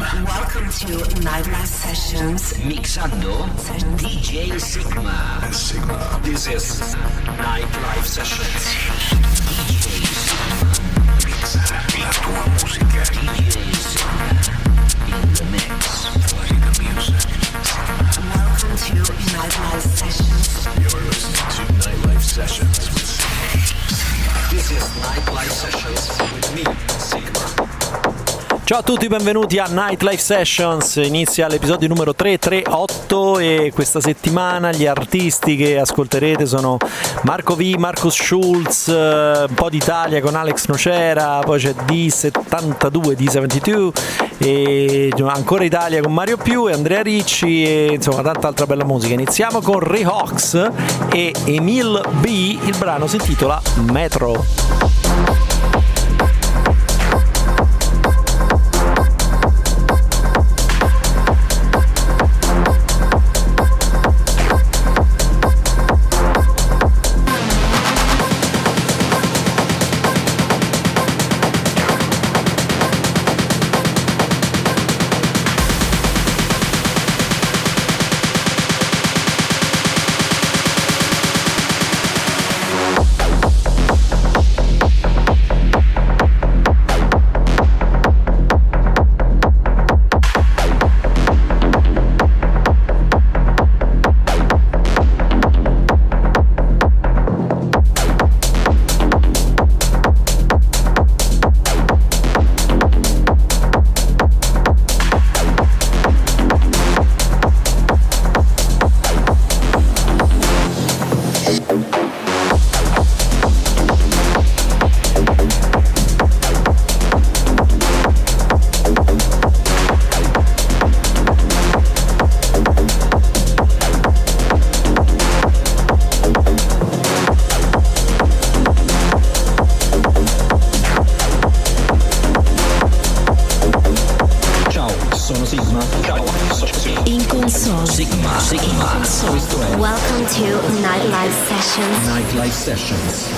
Welcome to Nightlife Sessions. Mixando DJ Sygma. This is Nightlife Sessions. DJ Sygma. Mixa la tua musica. DJ Sygma. In the mix. Play the music. Welcome to Nightlife Sessions. You're listening to Nightlife Sessions with Sygma. This is Nightlife Sessions with me, Sygma. Ciao a tutti, benvenuti a Nightlife Sessions. Inizia l'episodio numero 338 e questa settimana gli artisti che ascolterete sono Marco V, Markus Schulz, un po' d'Italia con Alex Nocera, poi c'è D72, D72 e ancora Italia con Mario Più e Andrea Ricci e insomma tanta altra bella musica. Iniziamo con Rehoxx e Emile B, il brano si intitola Metro. Welcome to Nightlife Sessions. Nightlife Sessions.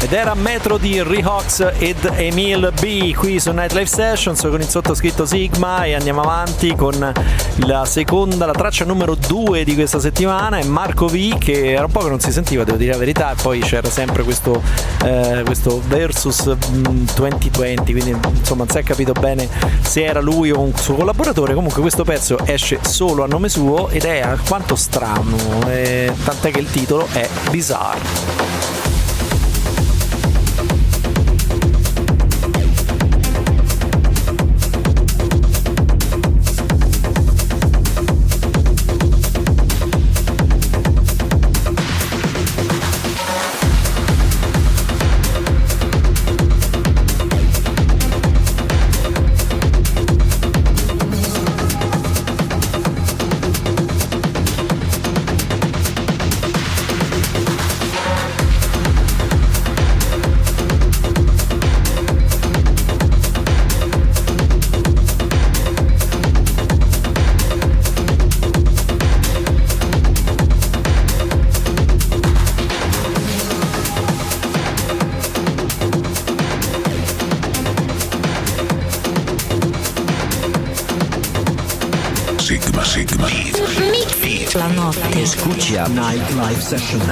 ed era Metro di Rehoxx ed Emile B qui su Nightlife Sessions con il sottoscritto Sygma, e andiamo avanti con la traccia numero 2 di questa settimana. È Marco V, che era un po' che non si sentiva, devo dire la verità, e poi c'era sempre questo versus 2020, quindi insomma non si è capito bene se era lui o un suo collaboratore. Comunque questo pezzo esce solo a nome suo ed è alquanto strano, tant'è che il titolo è Bizarre. La notte. Escuchi a Nightlife Sessions.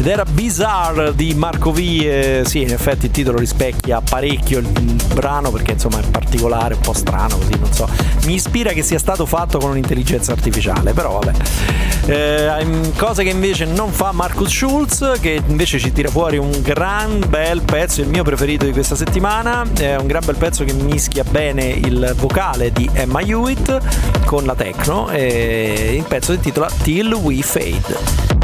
ed era Bizarre di Marco V. Sì, in effetti il titolo rispecchia parecchio il brano, perché insomma è particolare, un po' strano così, non so, mi ispira che sia stato fatto con un'intelligenza artificiale, però vabbè. Cosa che invece non fa Markus Schulz, che invece ci tira fuori un gran bel pezzo, il mio preferito di questa settimana, è un gran bel pezzo che mischia bene il vocale di Emma Hewitt con la techno, e il pezzo si intitola Till We Fade.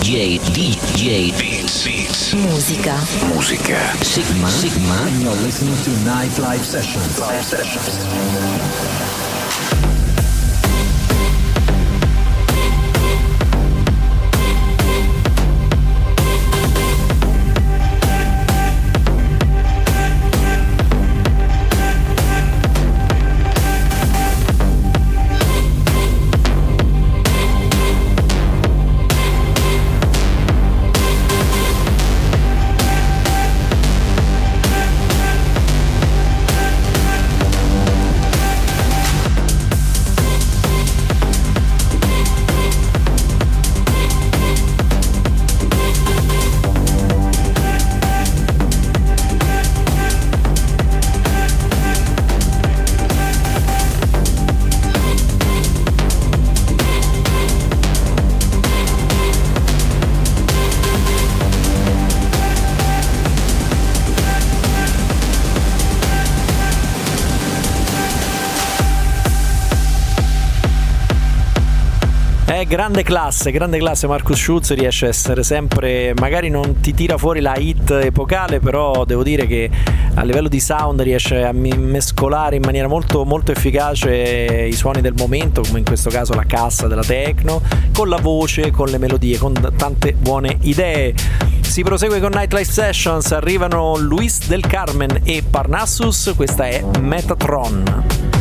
DJ Beats. Musica. Sygma. You're listening to Nightlife Sessions. Grande classe Markus Schulz, riesce a essere sempre, magari non ti tira fuori la hit epocale, però devo dire che a livello di sound riesce a mescolare in maniera molto molto efficace i suoni del momento, come in questo caso la cassa della techno, con la voce, con le melodie, con tante buone idee. Si prosegue con Nightlife Sessions, arrivano Luis del Carmen e Parnassvs, questa è Metatron.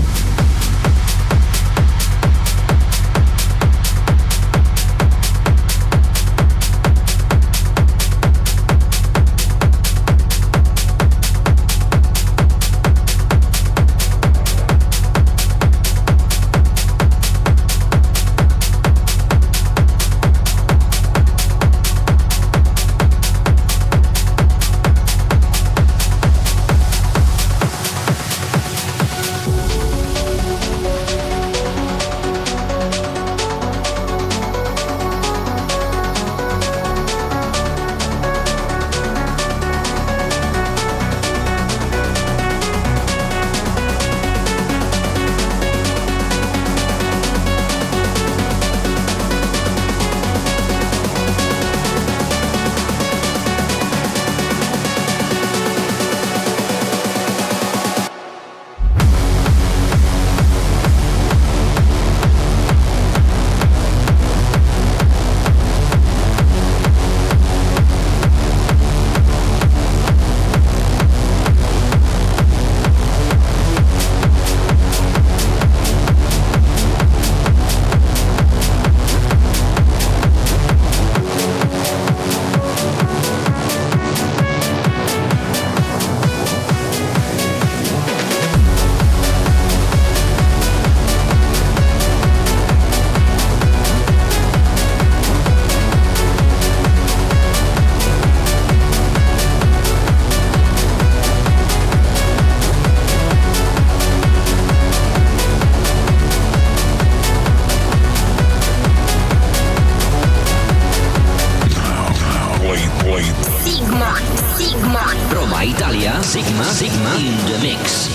Sygma. Roma, Italia, Sygma in the mix.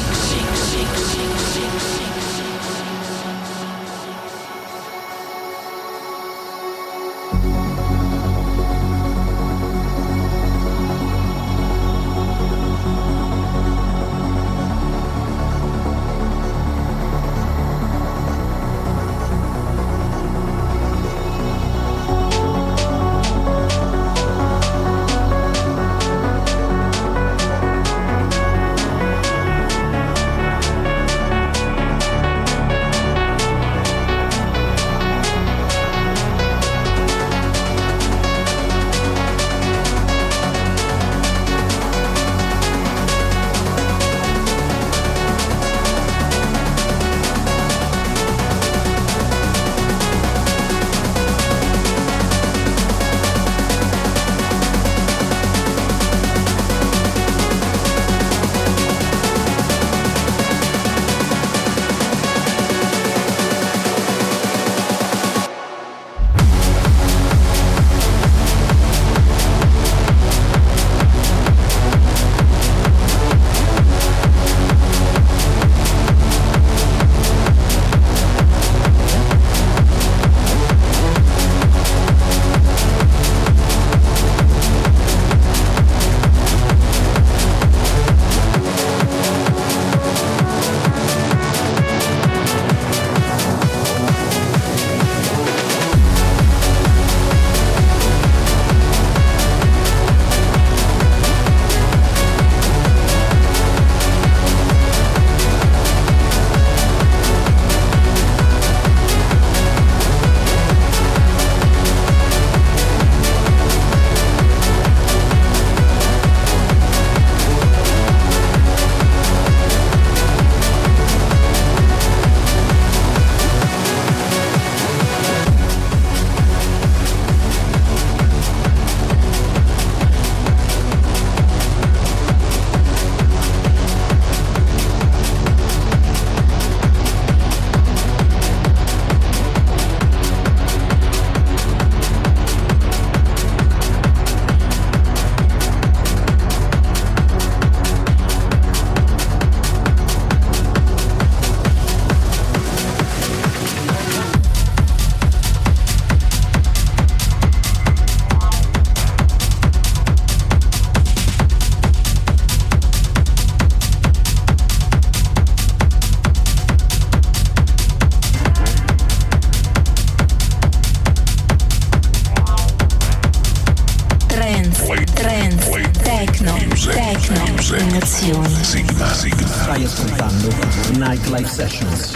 Emozioni. Stai ascoltando Nightlife Sessions.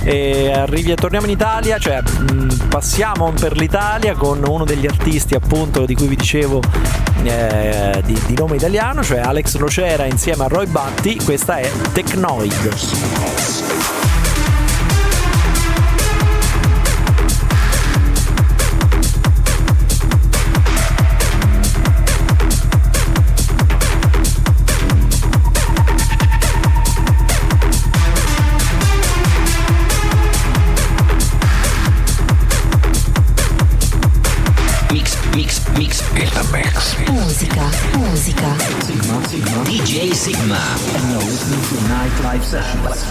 E arrivi e torniamo in Italia, cioè passiamo per l'Italia con uno degli artisti appunto di cui vi dicevo di nome italiano, cioè Alex Nocera insieme a Roy Batty. Questa è TECHNOID. Mix in the mix. Musica. Sygma. DJ Sygma. And you're listening to Nightlife Sessions.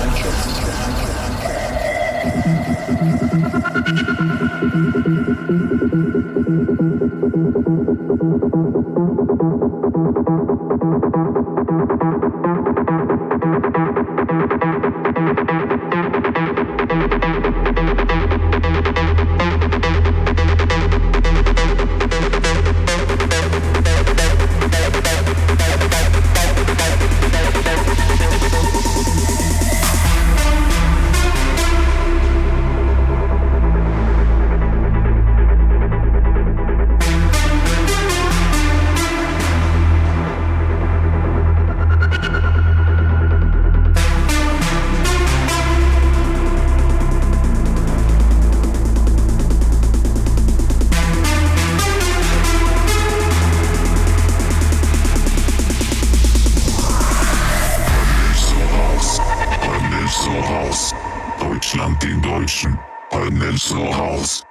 Deutschland den Deutschen, Parnassvs.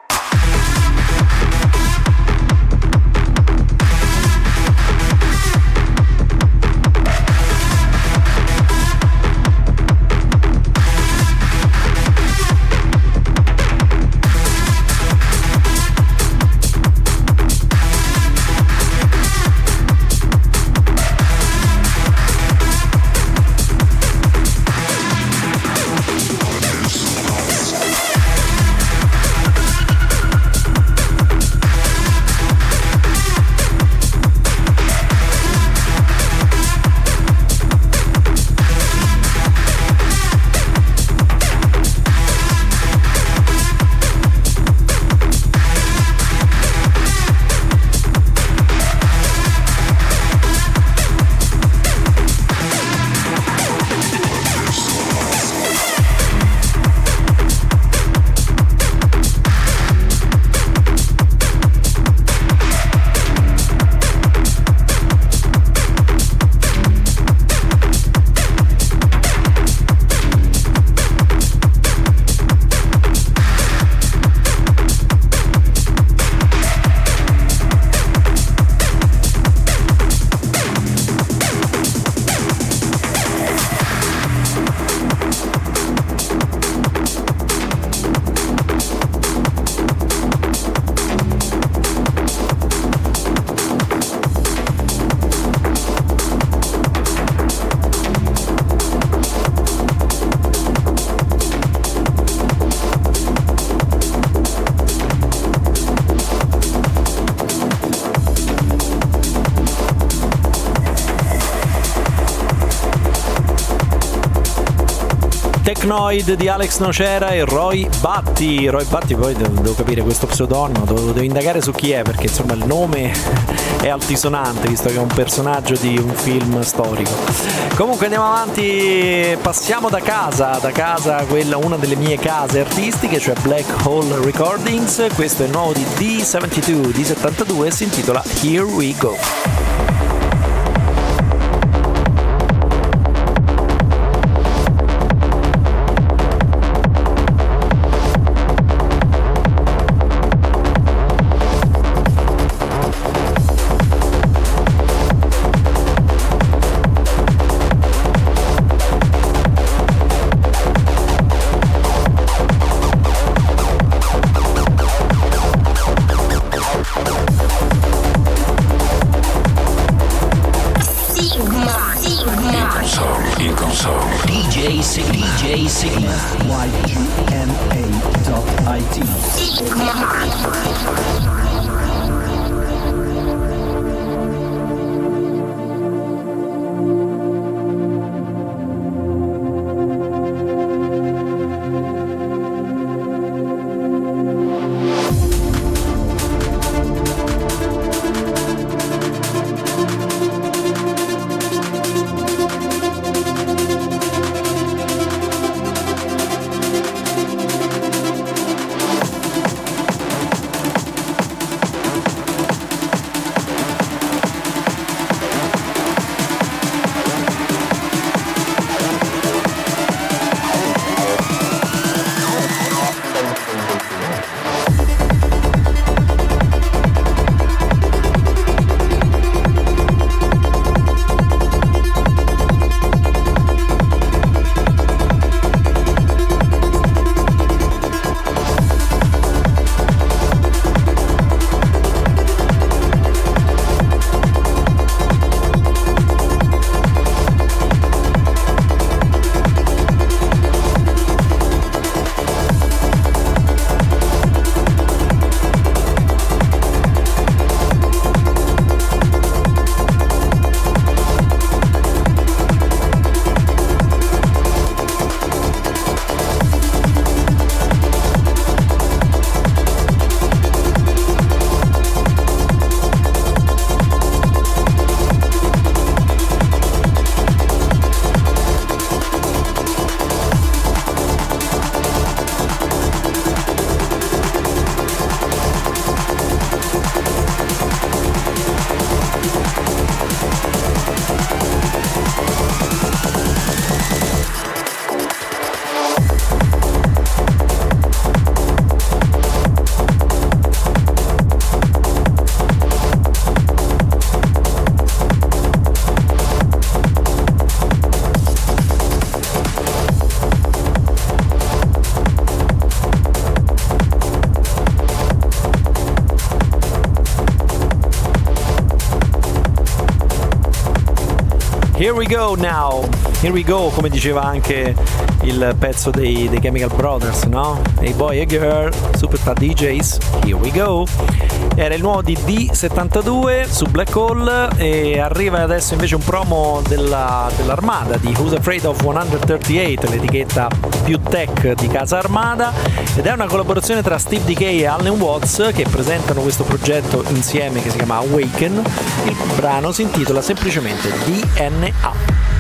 TECHNOID di Alex Nocera e Batty. Batty, poi devo capire questo pseudonimo, devo indagare su chi è, perché insomma il nome è altisonante, visto che è un personaggio di un film storico. Comunque andiamo avanti, passiamo da casa, quella, una delle mie case artistiche, cioè Black Hole Recordings. Questo è il nuovo di D72, si intitola Here We Go. DJ Sygma. HYPNOTIZE. Here we go now. Here we go, come diceva anche il pezzo dei Chemical Brothers, no? Hey boy, hey girl, super tra DJs, here we go. Era il nuovo di D72 su Black Hole e arriva adesso invece un promo dell'Armada di Who's Afraid of 138, l'etichetta più tech di Casa Armada, ed è una collaborazione tra Steve Dekay e Allen Watts che presentano questo progetto insieme che si chiama AWaken. Il brano si intitola semplicemente D.N.A.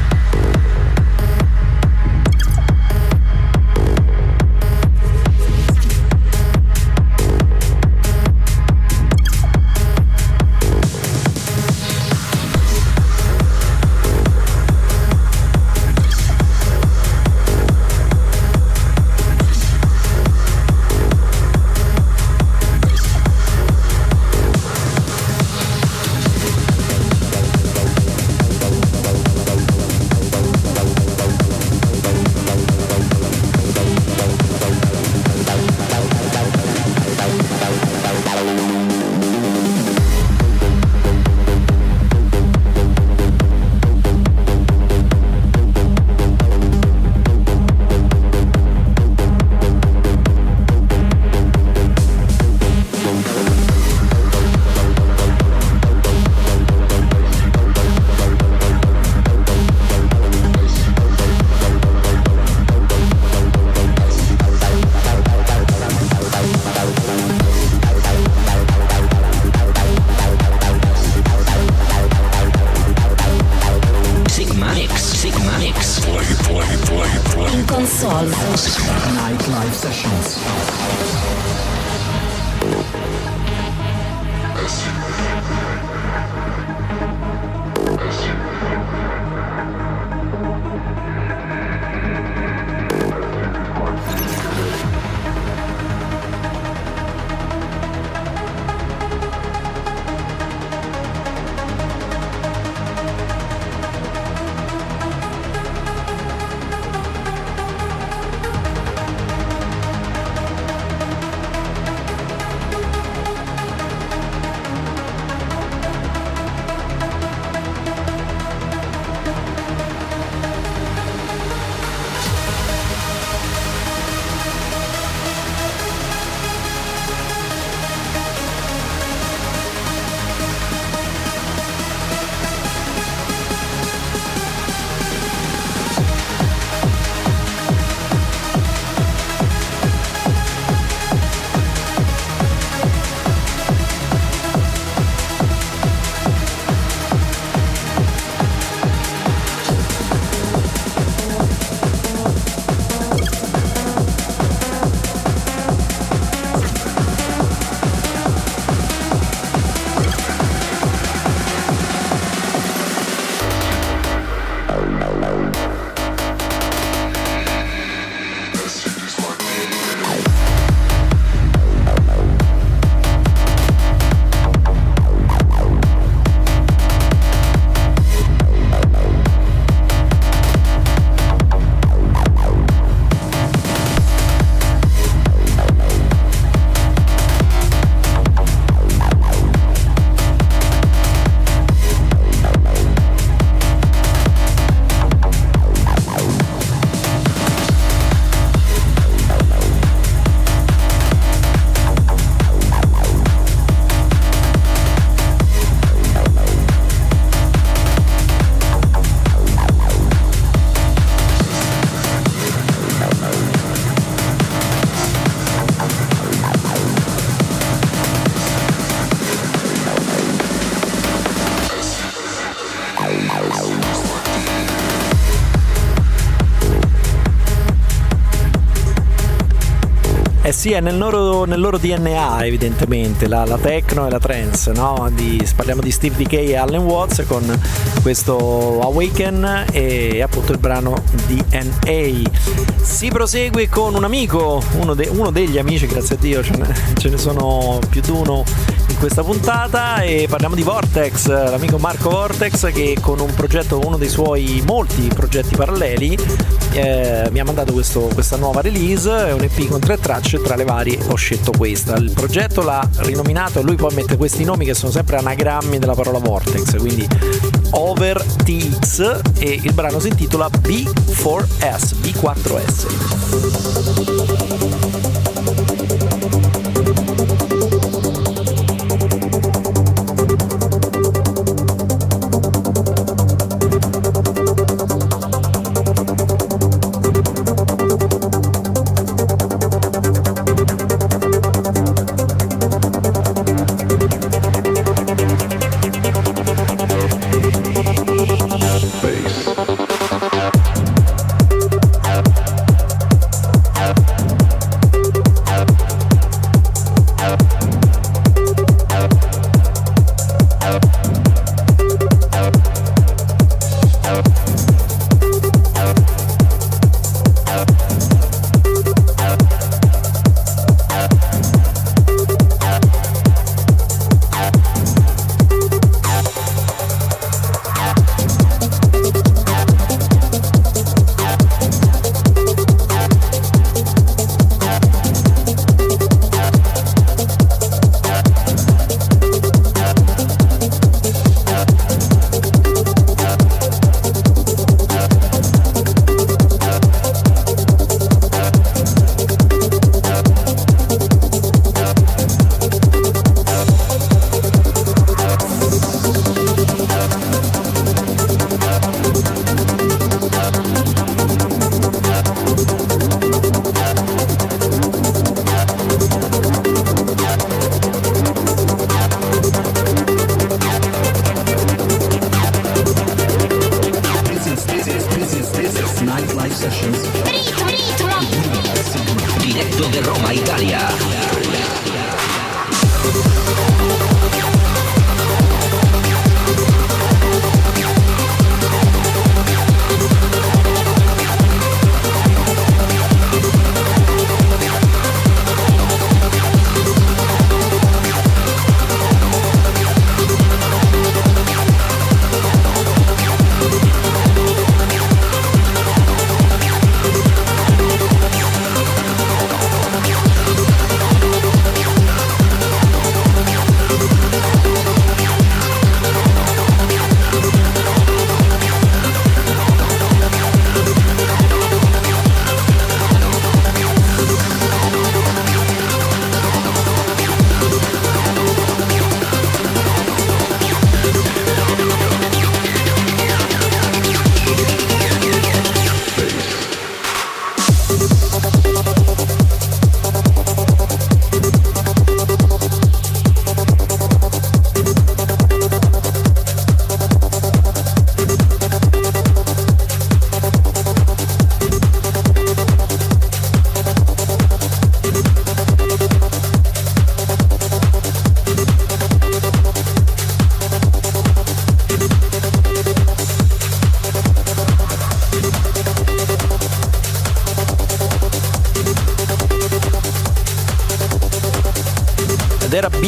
Eh sì, è nel loro DNA evidentemente, la techno e la trance, no? Parliamo di Steve Dekay e Alan Watts con questo AWaken e appunto il brano D.N.A. Si prosegue con un amico, uno degli amici, grazie a Dio, ce ne sono più di uno in questa puntata, e parliamo di Vortex, l'amico Marco Vortex, che con un progetto, uno dei suoi molti progetti paralleli, mi ha mandato questa nuova release, è un EP con 3 tracce, tra le varie ho scelto questa. Il progetto l'ha rinominato, e lui poi mette questi nomi che sono sempre anagrammi della parola Vortex, quindi Over TX, e il brano si intitola B4S.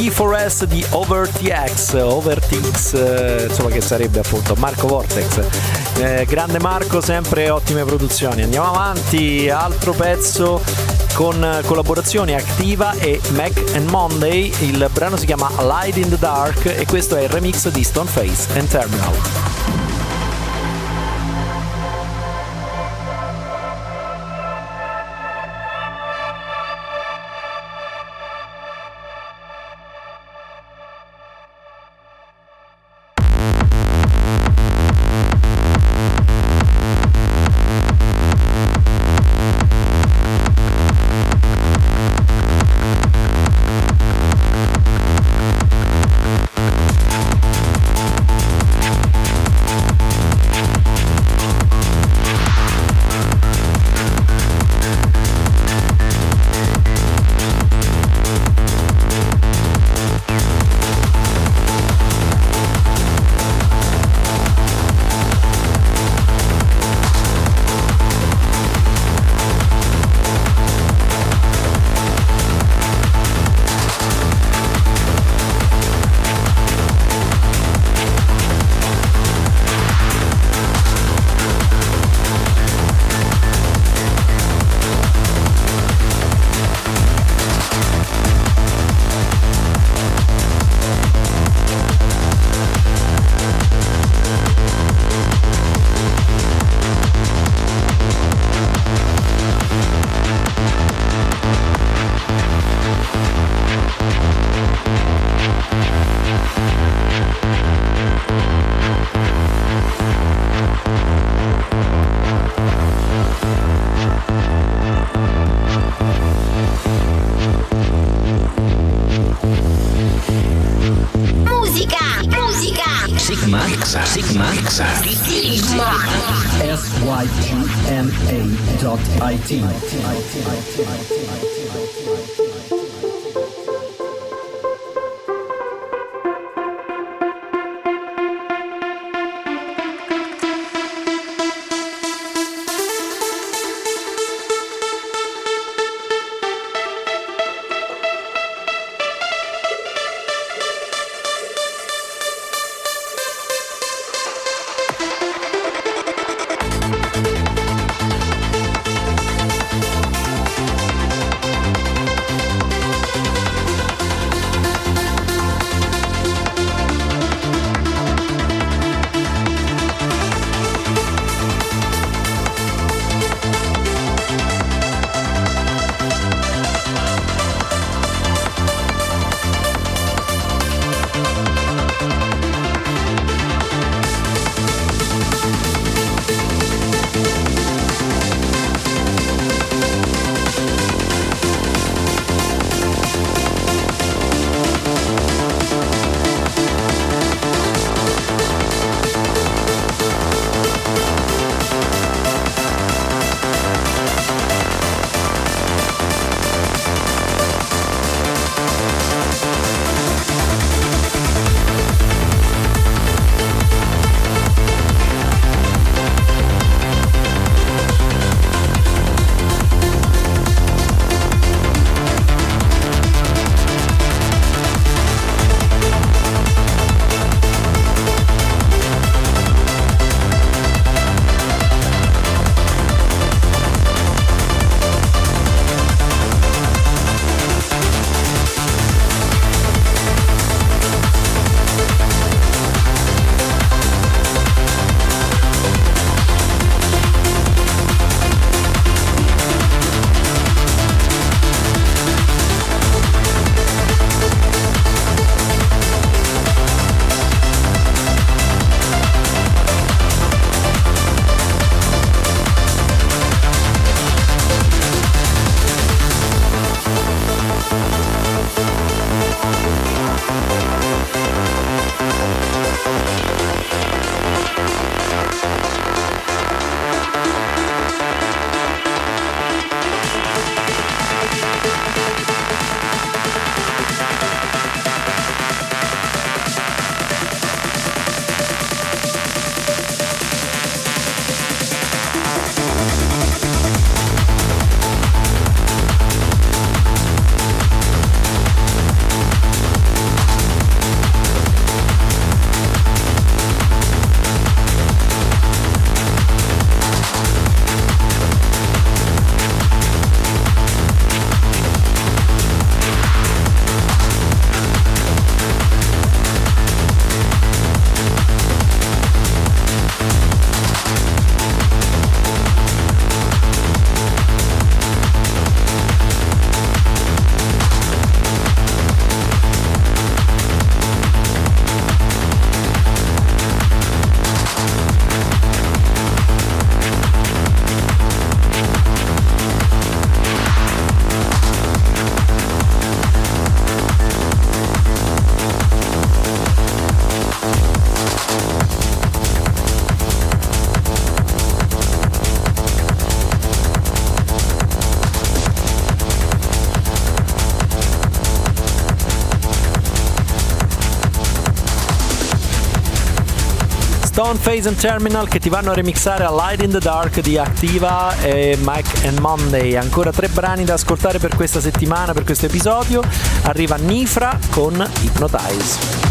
T4S di Overtx, insomma, che sarebbe appunto Marco Vortex. Grande Marco, sempre ottime produzioni. Andiamo avanti, altro pezzo con collaborazioni Activa e Mac and Monday. Il brano si chiama Light in the Dark e questo è il remix di Stoneface and Terminal. Sygma.it. Stoneface and Terminal che ti vanno a remixare a Light in the Dark di Activa e Mike and Monday. Ancora 3 brani da ascoltare per questa settimana, per questo episodio. Arriva Nifra con HYPNOTIZE.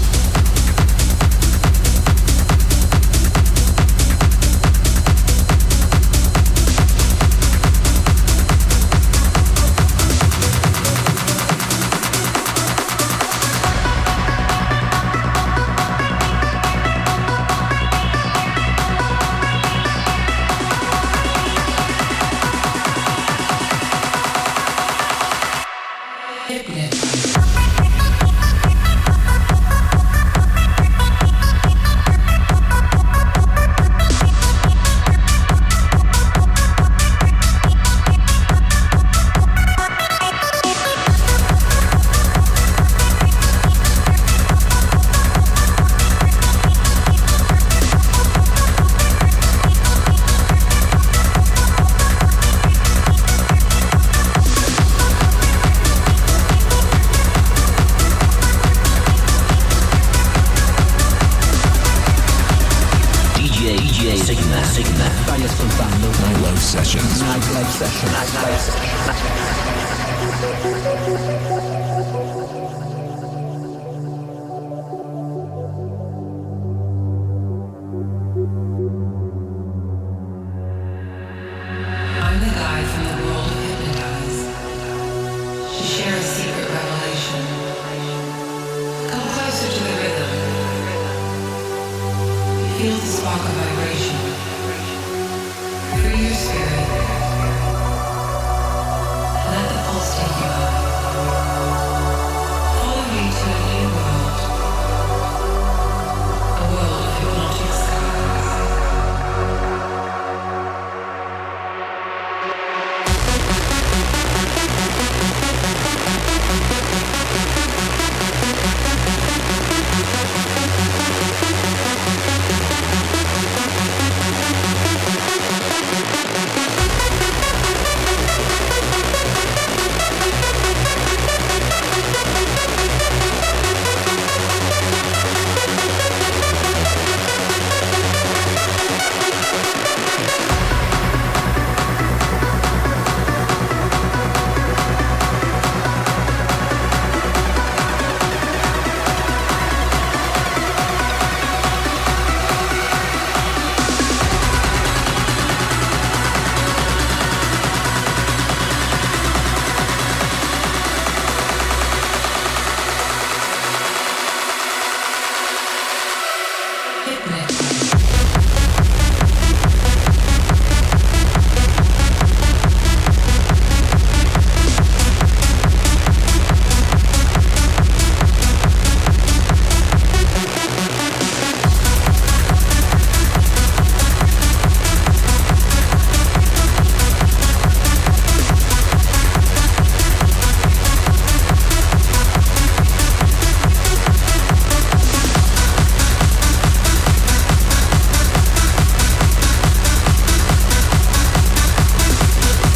Stai ascoltando Nightlife Sessions. Nightlife Sessions. Nightlife Sessions.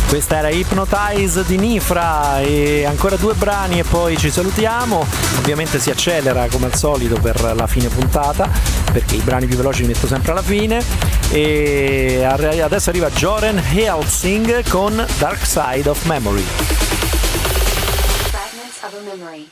Questa era HYPNOTIZE di Nifra e ancora 2 brani e poi ci salutiamo. Ovviamente si accelera come al solito per la fine puntata perché i brani più veloci li metto sempre alla fine. E adesso arriva Joren Healthsing con DARKSIDE of Memory. Fragments of a memory.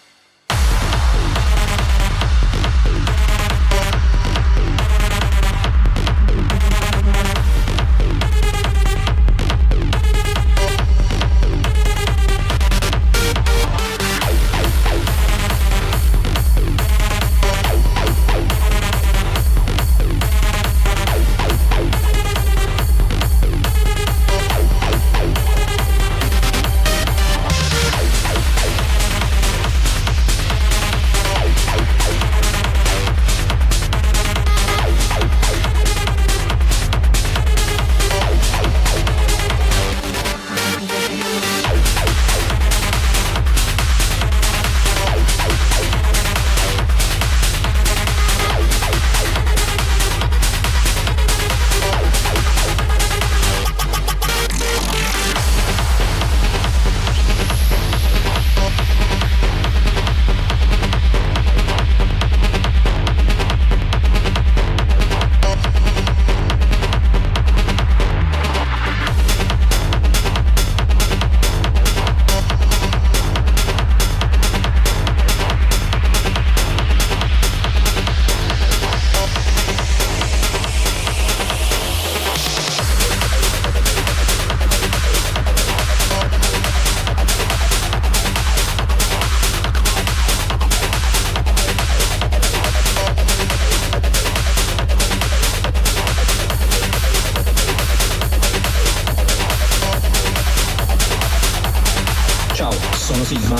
sono Sigma.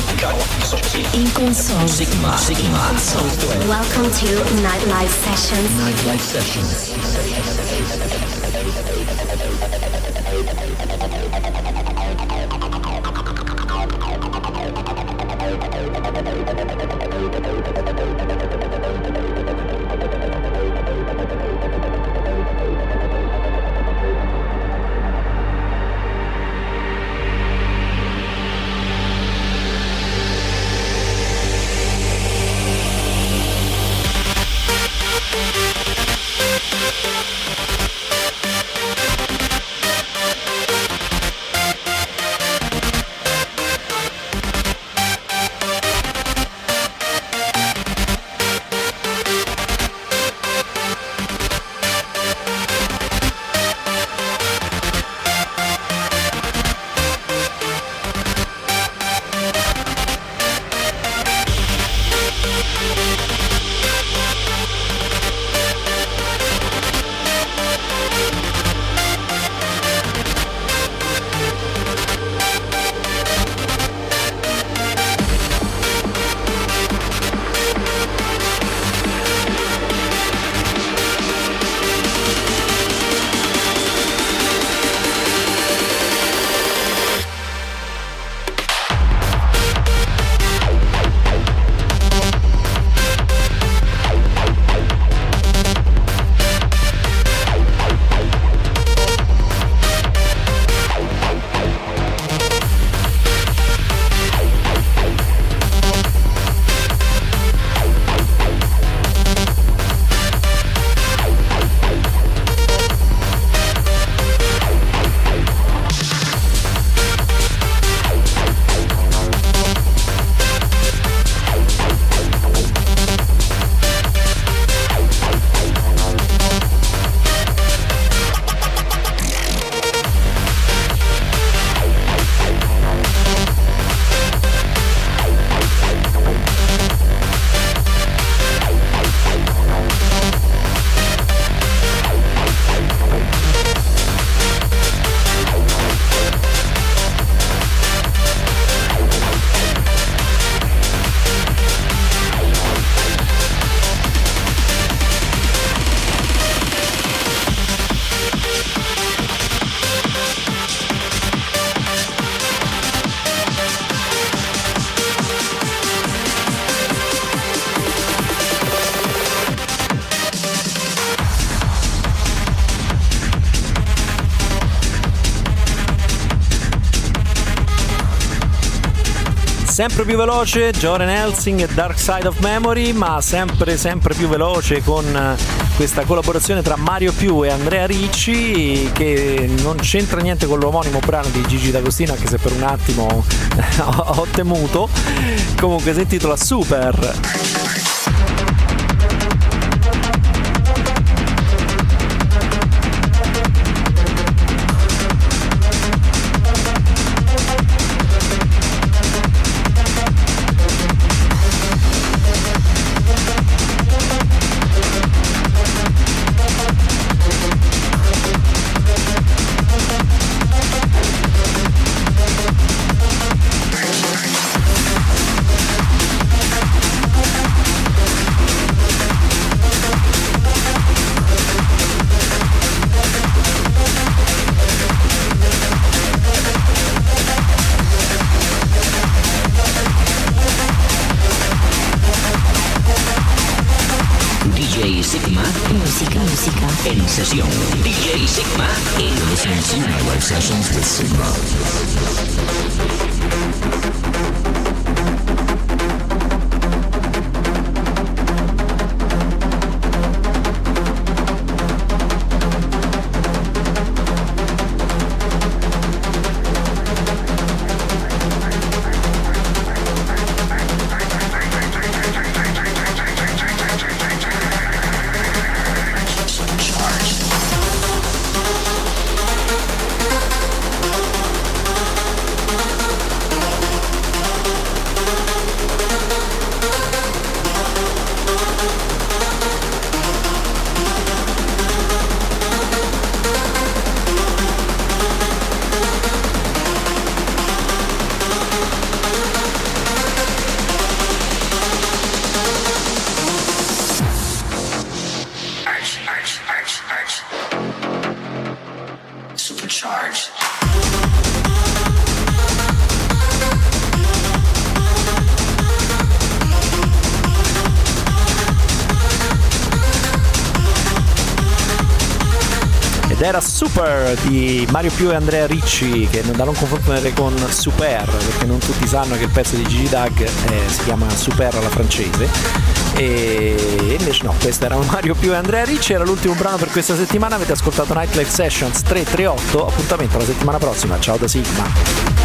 In console. Sigma. Welcome to Nightlife Sessions. Nightlife Sessions. Sempre più veloce Joren Helsing e Darkside of Memory, ma sempre più veloce con questa collaborazione tra Mario Più e Andrea Ricci, che non c'entra niente con l'omonimo brano di Gigi D'Agostino, anche se per un attimo ho temuto. Comunque si intitola Super. Musica en sesión. DJ Sigma in Nightlife Sessions with Sigma. ed era Super di Mario Più e Andrea Ricci, che da non confondere con Super, perché non tutti sanno che il pezzo di Gigi Dag si chiama Super alla francese, e invece no, questo era Mario Più e Andrea Ricci, era l'ultimo brano per questa settimana. Avete ascoltato Nightlife Sessions 338, appuntamento la settimana prossima, ciao da Sigma.